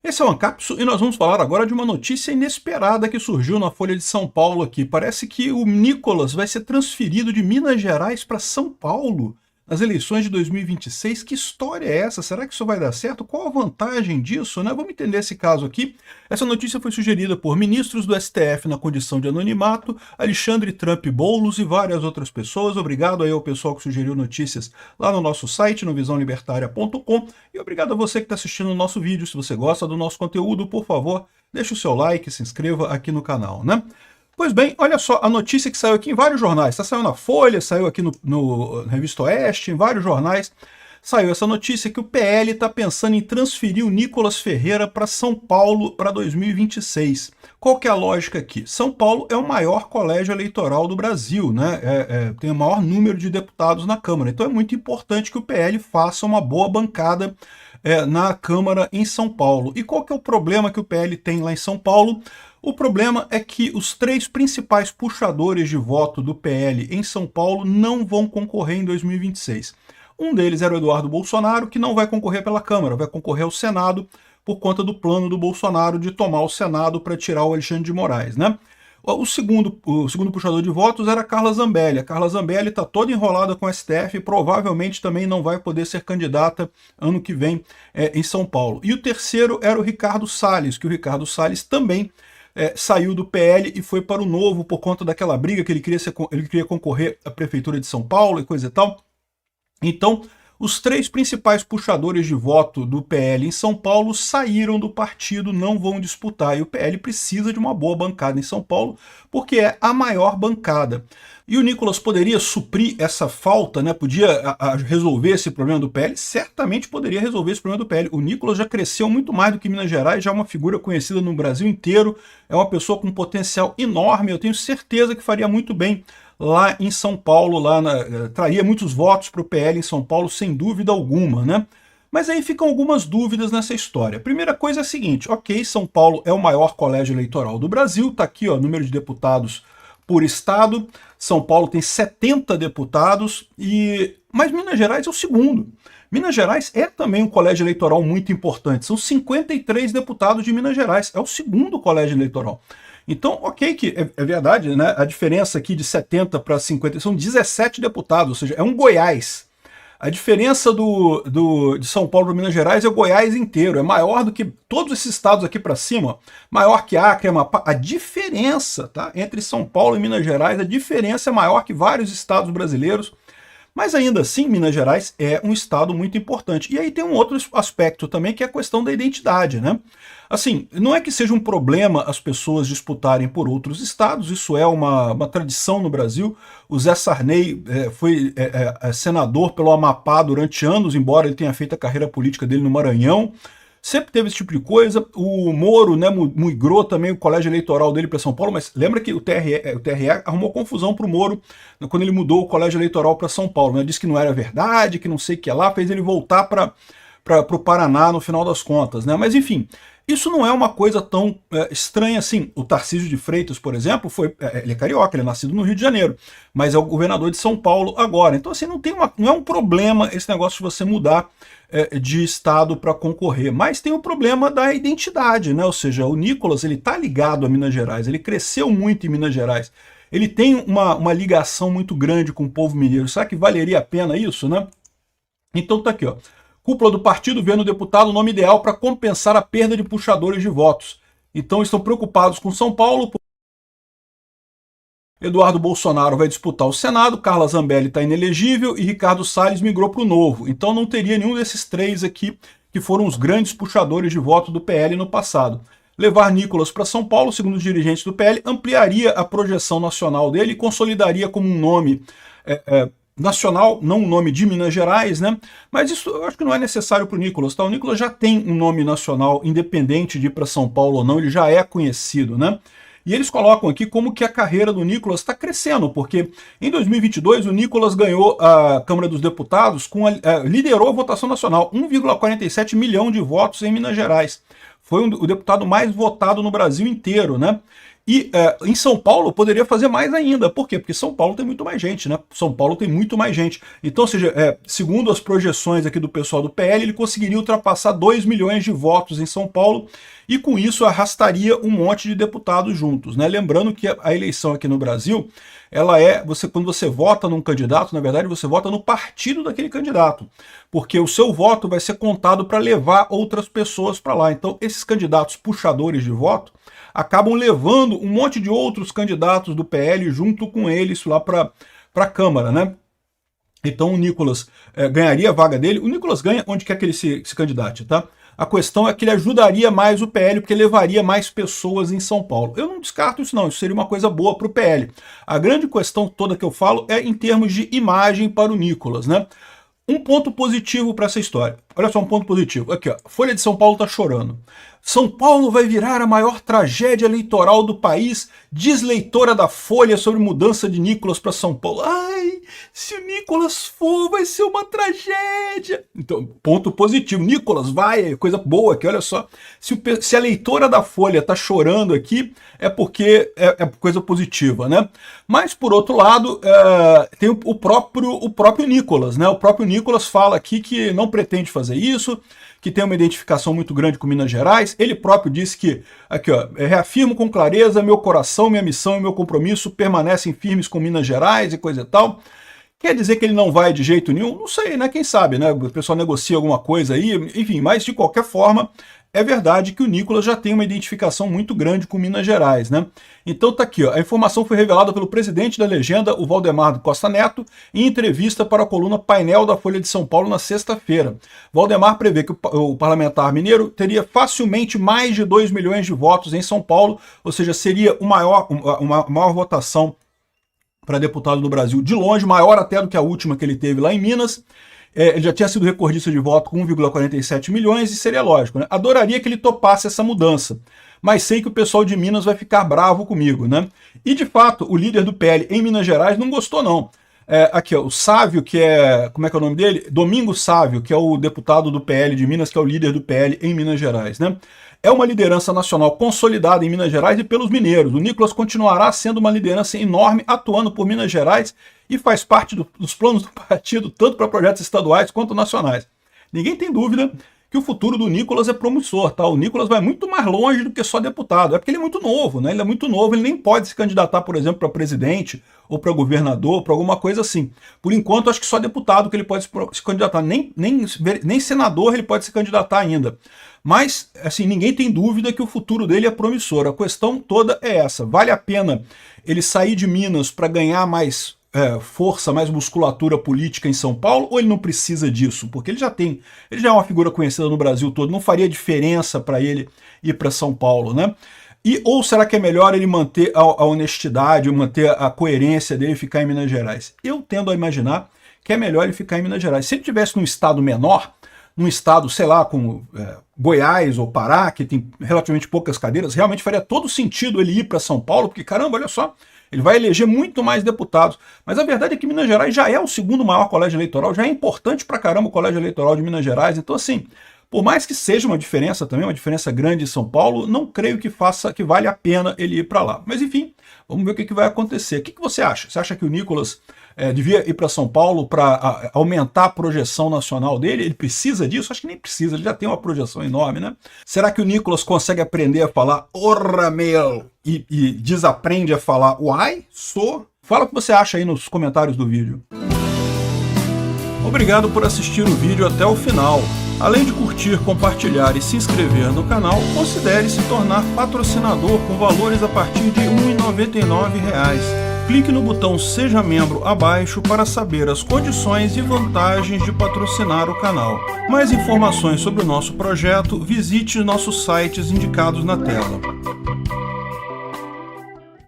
Esse é o Ancapsu e nós vamos falar agora de uma notícia inesperada que surgiu na Folha de São Paulo aqui. Parece que o Nicolas vai ser transferido de Minas Gerais para São Paulo nas eleições de 2026. Que história é essa? Será que isso vai dar certo? Qual a vantagem disso, né? Vamos entender esse caso aqui. Essa notícia foi sugerida por ministros do STF na condição de anonimato, Alexandre Trump Boulos e várias outras pessoas. Obrigado aí ao pessoal que sugeriu notícias lá no nosso site, no visãolibertaria.com, e obrigado a você que está assistindo o nosso vídeo. Se você gosta do nosso conteúdo, por favor, deixe o seu like, se inscreva aqui no canal, né? Pois bem, olha só a notícia que saiu aqui em vários jornais. Saiu na Folha, saiu aqui no Revista Oeste, em vários jornais. Saiu essa notícia que o PL está pensando em transferir o Nicolas Ferreira para São Paulo para 2026. Qual que é a lógica aqui? São Paulo é o maior colégio eleitoral do Brasil, né? Tem o maior número de deputados na Câmara. Então é muito importante que o PL faça uma boa bancada na Câmara em São Paulo. E qual que é o problema que o PL tem lá em São Paulo? O problema é que os três principais puxadores de voto do PL em São Paulo não vão concorrer em 2026. Um deles era o Eduardo Bolsonaro, que não vai concorrer pela Câmara, vai concorrer ao Senado por conta do plano do Bolsonaro de tomar o Senado para tirar o Alexandre de Moraes, né? O segundo puxador de votos era a Carla Zambelli. A Carla Zambelli está toda enrolada com o STF e provavelmente também não vai poder ser candidata ano que vem em São Paulo. E o terceiro era o Ricardo Salles, que o Ricardo Salles também saiu do PL e foi para o Novo por conta daquela briga que ele queria concorrer à Prefeitura de São Paulo e coisa e tal. Então, os três principais puxadores de voto do PL em São Paulo saíram do partido, não vão disputar. E o PL precisa de uma boa bancada em São Paulo, porque é a maior bancada. E o Nicolas poderia suprir essa falta, né? Podia resolver esse problema do PL? Certamente poderia resolver esse problema do PL. O Nicolas já cresceu muito mais do que Minas Gerais, já é uma figura conhecida no Brasil inteiro, é uma pessoa com um potencial enorme, eu tenho certeza que faria muito bem lá em São Paulo, traria muitos votos para o PL em São Paulo, sem dúvida alguma, né? Mas aí ficam algumas dúvidas nessa história. A primeira coisa é a seguinte, ok, São Paulo é o maior colégio eleitoral do Brasil, tá aqui ó, número de deputados por estado, São Paulo tem 70 deputados, mas Minas Gerais é o segundo. Minas Gerais é também um colégio eleitoral muito importante, são 53 deputados de Minas Gerais, é o segundo colégio eleitoral. Então, ok que é verdade, né? A diferença aqui de 70 para 50 são 17 deputados, ou seja, é um Goiás. A diferença de São Paulo para Minas Gerais é o Goiás inteiro, é maior do que todos esses estados aqui para cima, maior que Acre, Amapá. A diferença, tá, entre São Paulo e Minas Gerais, a diferença é maior que vários estados brasileiros. Mas ainda assim, Minas Gerais é um estado muito importante. E aí tem um outro aspecto também, que é a questão da identidade, né? Assim, não é que seja um problema as pessoas disputarem por outros estados, isso é uma tradição no Brasil. O Zé Sarney foi senador pelo Amapá durante anos, embora ele tenha feito a carreira política dele no Maranhão. Sempre teve esse tipo de coisa. O Moro, né, migrou também o colégio eleitoral dele para São Paulo, mas lembra que o TRE arrumou confusão para o Moro quando ele mudou o colégio eleitoral para São Paulo, né? Disse que não era verdade, que não sei o que lá, fez ele voltar para o Paraná no final das contas, né? Mas enfim, isso não é uma coisa tão estranha assim. O Tarcísio de Freitas, por exemplo, ele é carioca, ele é nascido no Rio de Janeiro, mas é o governador de São Paulo agora. Então assim, não é um problema esse negócio de você mudar de estado para concorrer, mas tem o problema da identidade, né? Ou seja, o Nicolas, ele tá ligado a Minas Gerais, ele cresceu muito em Minas Gerais, ele tem uma ligação muito grande com o povo mineiro. Será que valeria a pena isso, né? Então tá aqui, ó. Cúpula do partido vê no deputado o nome ideal para compensar a perda de puxadores de votos. Então estão preocupados com São Paulo. Eduardo Bolsonaro vai disputar o Senado, Carla Zambelli está inelegível e Ricardo Salles migrou para o Novo. Então não teria nenhum desses três aqui que foram os grandes puxadores de voto do PL no passado. Levar Nicolas para São Paulo, segundo os dirigentes do PL, ampliaria a projeção nacional dele e consolidaria como um nome nacional, não um nome de Minas Gerais, né? Mas isso eu acho que não é necessário para o Nicolas, tá? O Nicolas já tem um nome nacional, independente de ir para São Paulo ou não, ele já é conhecido, né? E eles colocam aqui como que a carreira do Nicolas está crescendo, porque em 2022 o Nicolas ganhou a Câmara dos Deputados, liderou a votação nacional, 1,47 milhão de votos em Minas Gerais. Foi o deputado mais votado no Brasil inteiro, né? E em São Paulo poderia fazer mais ainda. Por quê? Porque São Paulo tem muito mais gente, né? São Paulo tem muito mais gente. Então, ou seja, segundo as projeções aqui do pessoal do PL, ele conseguiria ultrapassar 2 milhões de votos em São Paulo e com isso arrastaria um monte de deputados juntos, né? Lembrando que a eleição aqui no Brasil, ela quando você vota num candidato, na verdade você vota no partido daquele candidato, porque o seu voto vai ser contado para levar outras pessoas para lá. Então, esses candidatos puxadores de voto acabam levando um monte de outros candidatos do PL junto com eles lá para a Câmara, né? Então o Nicolas ganharia a vaga dele. O Nicolas ganha onde quer que ele se candidate, tá? A questão é que ele ajudaria mais o PL, porque levaria mais pessoas em São Paulo. Eu não descarto isso não, isso seria uma coisa boa para o PL. A grande questão toda que eu falo é em termos de imagem para o Nicolas, né? Um ponto positivo para essa história. Olha só um ponto positivo. Aqui, ó. Folha de São Paulo está chorando. São Paulo vai virar a maior tragédia eleitoral do país, diz leitora da Folha sobre mudança de Nicolas para São Paulo. Ai, se o Nicolas for, vai ser uma tragédia. Então, ponto positivo. Nicolas, vai, coisa boa aqui, olha só. Se a leitora da Folha está chorando aqui, é porque é coisa positiva, né? Mas, por outro lado, tem o próprio Nicolas, né? O próprio Nicolas fala aqui que não pretende fazer isso, que tem uma identificação muito grande com Minas Gerais. Ele próprio disse que, aqui ó, reafirmo com clareza, meu coração, minha missão e meu compromisso permanecem firmes com Minas Gerais e coisa e tal. Quer dizer que ele não vai de jeito nenhum? Não sei, né? Quem sabe, né? O pessoal negocia alguma coisa aí, enfim, mas de qualquer forma, é verdade que o Nicolas já tem uma identificação muito grande com Minas Gerais, né? Então tá aqui, ó, a informação foi revelada pelo presidente da legenda, o Valdemar Costa Neto, em entrevista para a coluna Painel da Folha de São Paulo na sexta-feira. Valdemar prevê que o parlamentar mineiro teria facilmente mais de 2 milhões de votos em São Paulo, ou seja, seria uma maior votação para deputado do Brasil, de longe, maior até do que a última que ele teve lá em Minas. Ele já tinha sido recordista de voto com 1,47 milhões e seria lógico, né? Adoraria que ele topasse essa mudança, mas sei que o pessoal de Minas vai ficar bravo comigo, né? E de fato, o líder do PL em Minas Gerais não gostou não. Aqui, ó, o Sávio, que como é que é o nome dele? Domingos Sávio, que é o deputado do PL de Minas, que é o líder do PL em Minas Gerais, né? É uma liderança nacional consolidada em Minas Gerais e pelos mineiros. O Nicolas continuará sendo uma liderança enorme, atuando por Minas Gerais e faz parte dos planos do partido, tanto para projetos estaduais quanto nacionais. Ninguém tem dúvida que o futuro do Nicolas é promissor, tá? O Nicolas vai muito mais longe do que só deputado. É porque ele é muito novo, né? Ele é muito novo, ele nem pode se candidatar, por exemplo, para presidente ou para governador, para alguma coisa assim. Por enquanto, acho que só deputado que ele pode se candidatar. Nem senador ele pode se candidatar ainda. Mas, assim, ninguém tem dúvida que o futuro dele é promissor. A questão toda é essa. Vale a pena ele sair de Minas para ganhar mais força, mais musculatura política em São Paulo, ou ele não precisa disso? Porque ele já é uma figura conhecida no Brasil todo, não faria diferença para ele ir para São Paulo, né? Ou será que é melhor ele manter a honestidade, manter a coerência dele e ficar em Minas Gerais? Eu tendo a imaginar que é melhor ele ficar em Minas Gerais. Se ele estivesse num estado menor, num estado, sei lá, como Goiás ou Pará, que tem relativamente poucas cadeiras, realmente faria todo sentido ele ir para São Paulo, porque, caramba, olha só, ele vai eleger muito mais deputados. Mas a verdade é que Minas Gerais já é o segundo maior colégio eleitoral, já é importante pra caramba o colégio eleitoral de Minas Gerais. Então, assim, por mais que seja uma diferença também, uma diferença grande em São Paulo, não creio que vale a pena ele ir para lá. Mas, enfim, vamos ver o que vai acontecer. O que você acha? Você acha que o Nicolas devia ir para São Paulo para aumentar a projeção nacional dele? Ele precisa disso? Acho que nem precisa, ele já tem uma projeção enorme, né? Será que o Nicolas consegue aprender a falar "orra meu" e desaprende a falar "uai, sou"? Fala o que você acha aí nos comentários do vídeo. Obrigado por assistir o vídeo até o final. Além de curtir, compartilhar e se inscrever no canal, considere se tornar patrocinador com valores a partir de R$ 1,99. Clique no botão Seja Membro abaixo para saber as condições e vantagens de patrocinar o canal. Mais informações sobre o nosso projeto, visite nossos sites indicados na tela.